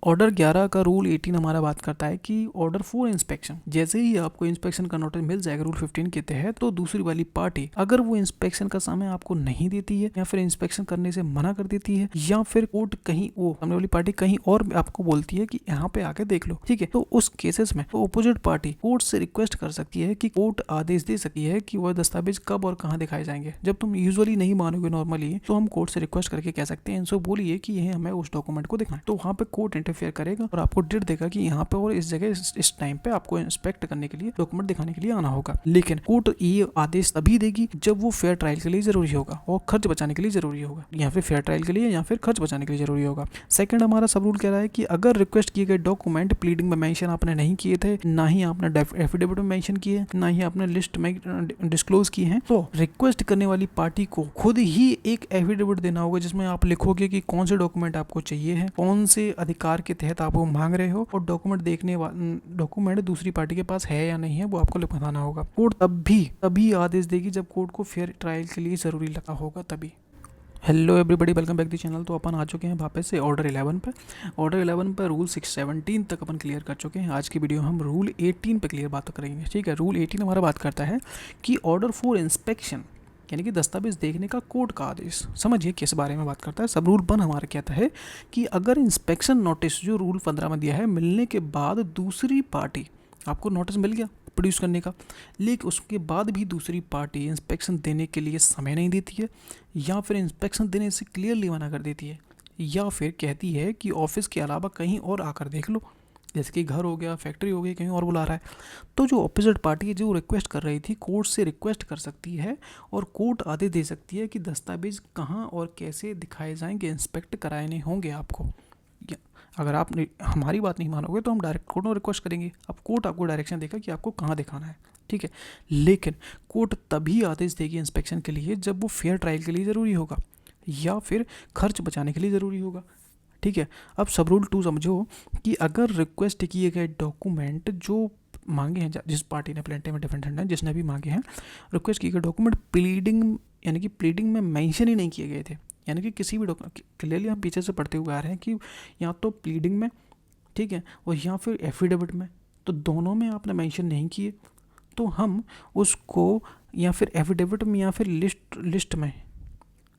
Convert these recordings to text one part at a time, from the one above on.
Order 11 का rule 18 हमारा बात करता है कि ऑर्डर फॉर इंस्पेक्शन, जैसे ही आपको इंस्पेक्शन का नोटिस मिल जाएगा रूल 15 के तहत, तो दूसरी वाली पार्टी अगर वो इंस्पेक्शन का समय आपको नहीं देती है या फिर इंस्पेक्शन करने से मना कर देती है या फिर कोर्ट कहीं वो सामने वाली पार्टी कहीं और आपको बोलती है कि यहाँ पे आके देख लो, ठीक है, तो उस केसेस में तो अपोजिट पार्टी कोर्ट से रिक्वेस्ट कर सकती है कि कोर्ट आदेश दे सकती है कि वह दस्तावेज कब और कहाँ दिखाए जाएंगे। जब तुम यूजुअली नहीं मानोगे नॉर्मली, तो हम कोर्ट से रिक्वेस्ट करके कह सकते हैं इनसे बोलिए कि यह हमें उस डॉक्यूमेंट को दिखाएं, तो वहाँ पे कोर्ट इंटरफेयर करेगा और आपको डेट देगा कि यहाँ पे और इस जगह इस टाइम पे आपको इंस्पेक्ट करने के लिए डॉक्यूमेंट दिखाने के लिए आना होगा। लेकिन कोर्ट ये आदेश तभी देगी जब वो फेयर ट्रायल के लिए जरूरी होगा और खर्च बचाने के लिए जरूरी होगा, या फिर फेयर ट्रायल के लिए या फिर खर्च बचाने के लिए जरूरी होगा। सेकंड हमारा सब रूल कह रहा है कि अगर रिक्वेस्ट किए गए डॉक्यूमेंट प्लीडिंग में मेंशन आपने नहीं किए थे, ना ही आपने एफिडेविट में मेंशन किए, ना ही आपने लिस्ट में डिस्क्लोज किए हैं, तो रिक्वेस्ट करने वाली पार्टी को खुद ही एक एफिडेविट देना होगा जिसमें आप लिखोगे कि कौन से डॉक्यूमेंट आपको चाहिए है, कौन से अधिकार के तहत आप वो मांग रहे हो, और डॉक्यूमेंट दूसरी पार्टी के पास है या नहीं है वो आपको बताना होगा। कोर्ट तभी आदेश देगी जब कोर्ट को फेयर ट्रायल के लिए जरूरी लगा होगा तभी। Hello everybody, welcome back the channel. तो अपन आ चुके हैं वापस से ऑर्डर 11 पे। ऑर्डर 11 पर रूल 617 तक अपन क्लियर कर चुके हैं। आज की वीडियो हम रूल 18 पे क्लियर बात करेंगे, ठीक है। रूल 18 हमारा बात करता है कि ऑर्डर फॉर इंस्पेक्शन, यानी कि दस्तावेज देखने का कोर्ट का आदेश। समझिए किस बारे में बात करता है। सब रूल 1 हमारा कहता है कि अगर इंस्पेक्शन नोटिस जो रूल 15 में दिया है मिलने के बाद दूसरी पार्टी, आपको नोटिस मिल गया प्रोड्यूस करने का, लेकिन उसके बाद भी दूसरी पार्टी इंस्पेक्शन देने के लिए समय नहीं देती है, या फिर इंस्पेक्शन देने से क्लियरली मना कर देती है, या फिर कहती है कि ऑफिस के अलावा कहीं और आकर देख लो, जैसे कि घर हो गया, फैक्ट्री हो गई, कहीं और बुला रहा है, तो जो ऑपोजिट पार्टी है जो रिक्वेस्ट कर रही थी कोर्ट से रिक्वेस्ट कर सकती है और कोर्ट आदेश दे सकती है कि दस्तावेज कहाँ और कैसे दिखाए जाएंगे, इंस्पेक्ट कराने होंगे आपको। अगर आप हमारी बात नहीं मानोगे तो हम डायरेक्ट कोर्ट में रिक्वेस्ट करेंगे। अब कोर्ट आपको डायरेक्शन देगा कि आपको कहाँ दिखाना है, ठीक है। लेकिन कोर्ट तभी आदेश देगी इंस्पेक्शन के लिए जब वो फेयर ट्रायल के लिए ज़रूरी होगा या फिर खर्च बचाने के लिए ज़रूरी होगा, ठीक है। अब सब रूल 2 समझो कि अगर रिक्वेस्ट किए गए डॉक्यूमेंट जो मांगे हैं, जिस पार्टी ने प्लेंटिफ में डिफेंडेंट है जिसने भी मांगे हैं, रिक्वेस्ट किए गए डॉक्यूमेंट प्लीडिंग यानी कि प्लीडिंग में मेंशन ही नहीं किए गए थे, यानी कि किसी भी डॉक्यूमेंट, क्लियरली हम पीछे से पढ़ते हुए आ रहे हैं कि या तो प्लीडिंग में, ठीक है, और या फिर एफिडेविट में, तो दोनों में आपने मेंशन नहीं किए, तो हम उसको या फिर एफिडेविट में या फिर लिस्ट में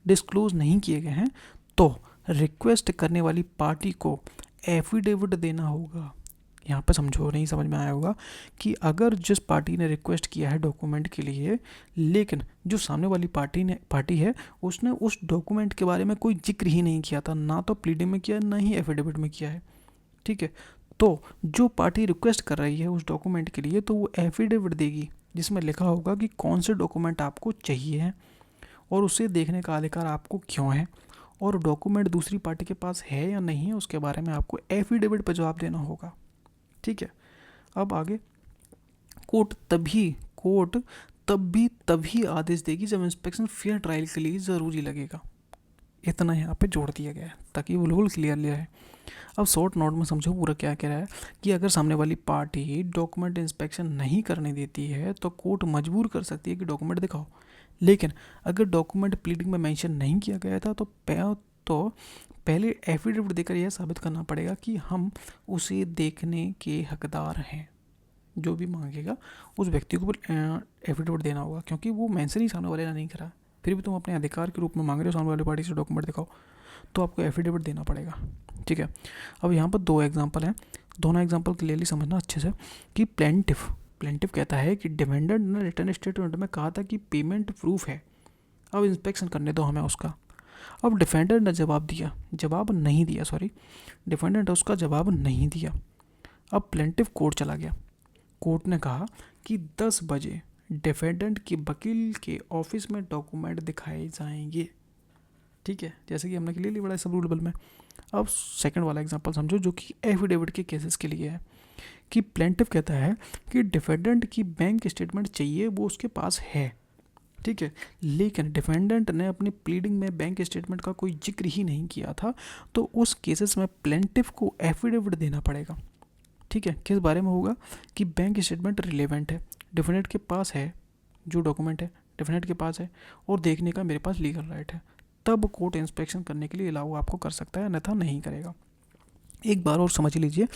डिस्क्लोज नहीं किए गए हैं, तो रिक्वेस्ट करने वाली पार्टी को एफिडेविट देना होगा। यहाँ पे समझो, नहीं समझ में आया होगा कि अगर जिस पार्टी ने रिक्वेस्ट किया है डॉक्यूमेंट के लिए, लेकिन जो सामने वाली पार्टी है उसने उस डॉक्यूमेंट के बारे में कोई जिक्र ही नहीं किया था, ना तो प्लीडिंग में किया ना ही एफिडेविट में किया है, ठीक है, तो जो पार्टी रिक्वेस्ट कर रही है उस डॉक्यूमेंट के लिए तो वो एफिडेविट देगी जिसमें लिखा होगा कि कौन से डॉक्यूमेंट आपको चाहिए है और उसे देखने का अधिकार आपको क्यों है, और डॉक्यूमेंट दूसरी पार्टी के पास है या नहीं है उसके बारे में आपको एफिडेविट पर जवाब देना होगा, ठीक है। अब आगे कोर्ट तभी आदेश देगी जब इंस्पेक्शन फेयर ट्रायल के लिए ज़रूरी लगेगा। इतना यहाँ पे जोड़ दिया गया है ताकि वो बिल्कुल क्लियरली रहे। अब शॉर्ट नोट में समझो पूरा क्या कह रहा है कि अगर सामने वाली पार्टी डॉक्यूमेंट इंस्पेक्शन नहीं करने देती है तो कोर्ट मजबूर कर सकती है कि डॉक्यूमेंट दिखाओ, लेकिन अगर डॉक्यूमेंट प्लीडिंग में मेंशन नहीं किया गया था तो पहले एफिडेविट देकर यह साबित करना पड़ेगा कि हम उसे देखने के हकदार हैं। जो भी मांगेगा उस व्यक्ति को एफिडेविट देना होगा, क्योंकि वो मेंशन ही सामने वाले ने नहीं करा, फिर भी तुम अपने अधिकार के रूप में मांग रहे हो सामने वाली पार्टी से डॉक्यूमेंट दिखाओ, तो आपको एफिडेविट देना पड़ेगा, ठीक है। अब यहाँ पर 2 एग्जाम्पल हैं, दोनों एग्जाम्पल क्लियरली समझना अच्छे से कि प्लेंटिफ कहता है कि डिफेंडेंट ने रिटर्न स्टेटमेंट में कहा था कि पेमेंट प्रूफ है, अब इंस्पेक्शन करने दो हमें उसका। अब डिफेंडेंट ने डिफेंडेंट उसका जवाब नहीं दिया। अब प्लेंटिफ कोर्ट चला गया। कोर्ट ने कहा कि 10 बजे डिफेंडेंट के वकील के ऑफिस में डॉक्यूमेंट दिखाए जाएंगे, ठीक है, जैसे कि हमने क्लियरली बड़ा सब रूलेबल में। अब सेकंड वाला एग्जांपल समझो जो कि एफिडेविट के केसेस के लिए है, कि प्लेंटिफ कहता है कि डिफेंडेंट की बैंक स्टेटमेंट चाहिए, वो उसके पास है, ठीक है, लेकिन डिफेंडेंट ने अपनी प्लीडिंग में बैंक स्टेटमेंट का कोई जिक्र ही नहीं किया था, तो उस केसेस में प्लेंटिफ को एफिडेविट देना पड़ेगा, ठीक है। किस बारे में होगा कि बैंक स्टेटमेंट रिलेवेंट है, डिफेंडेंट के पास है, जो डॉक्यूमेंट है डिफेंडेंट के पास है और देखने का मेरे पास लीगल राइट है, तब कोर्ट इंस्पेक्शन करने के लिए अलाउ आपको कर सकता है, अन्यथा नहीं करेगा। एक बार और समझ लीजिए,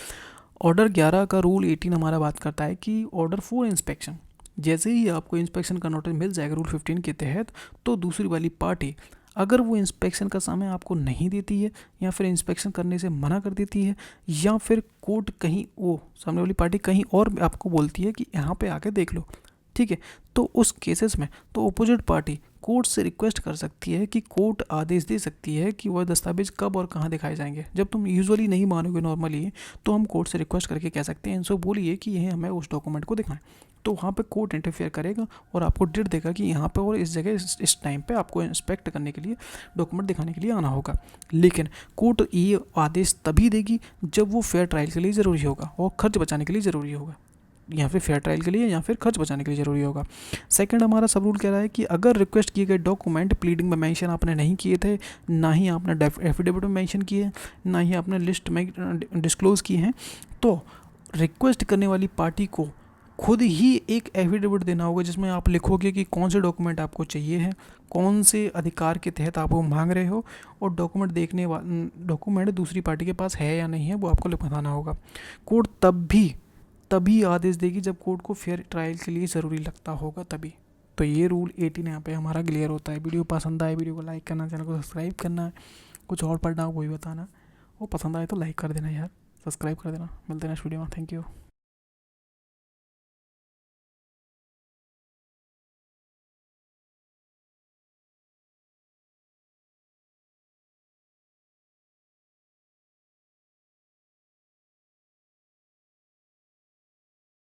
ऑर्डर 11 का रूल 18 हमारा बात करता है कि ऑर्डर फॉर इंस्पेक्शन, जैसे ही आपको इंस्पेक्शन का नोटिस मिल जाएगा रूल 15 के तहत, तो दूसरी वाली पार्टी अगर वो इंस्पेक्शन का समय आपको नहीं देती है या फिर इंस्पेक्शन करने से मना कर देती है, या फिर कोर्ट कहीं वो सामने वाली पार्टी कहीं और आपको बोलती है कि यहाँ पे आके देख लो, ठीक है, तो उस केसेस में तो अपोजिट पार्टी कोर्ट से रिक्वेस्ट कर सकती है कि कोर्ट आदेश दे सकती है कि वह दस्तावेज कब और कहाँ दिखाए जाएंगे। जब तुम यूजुअली नहीं मानोगे नॉर्मली, तो हम कोर्ट से रिक्वेस्ट करके कह सकते हैं इनसे बोलिए कि यह हमें उस डॉक्यूमेंट को दिखाएं, तो वहाँ पे कोर्ट इंटरफेयर करेगा और आपको डेट देगा कि यहाँ पे और इस जगह इस टाइम पे आपको इंस्पेक्ट करने के लिए डॉक्यूमेंट दिखाने के लिए आना होगा। लेकिन कोर्ट ये आदेश तभी देगी जब वो फेयर ट्रायल के लिए ज़रूरी होगा और खर्च बचाने के लिए ज़रूरी होगा, या फिर फेयर ट्रायल के लिए या फिर खर्च बचाने के लिए ज़रूरी होगा। सेकंड हमारा सब रूल कह रहा है कि अगर रिक्वेस्ट किए गए डॉक्यूमेंट प्लीडिंग में मेंशन आपने नहीं किए थे, ना ही आपने एफिडेविट में मेंशन किए, ना ही आपने लिस्ट में डिस्क्लोज़ किए हैं, तो रिक्वेस्ट करने वाली पार्टी को खुद ही एक एफिडेविट देना होगा जिसमें आप लिखोगे कि कौन से डॉक्यूमेंट आपको चाहिए है, कौन से अधिकार के तहत आप वो मांग रहे हो, और डॉक्यूमेंट दूसरी पार्टी के पास है या नहीं है वो आपको बताना होगा। कोर्ट तभी आदेश देगी जब कोर्ट को फेयर ट्रायल के लिए ज़रूरी लगता होगा तभी। तो ये रूल 18 यहाँ पे हमारा क्लियर होता है। वीडियो पसंद आए वीडियो को लाइक करना, चैनल को सब्सक्राइब करना, कुछ और पढ़ना हो वही बताना, वो पसंद आए तो लाइक कर देना यार, सब्सक्राइब कर देना। मिलते हैं नेक्स्ट वीडियो में, थैंक यू।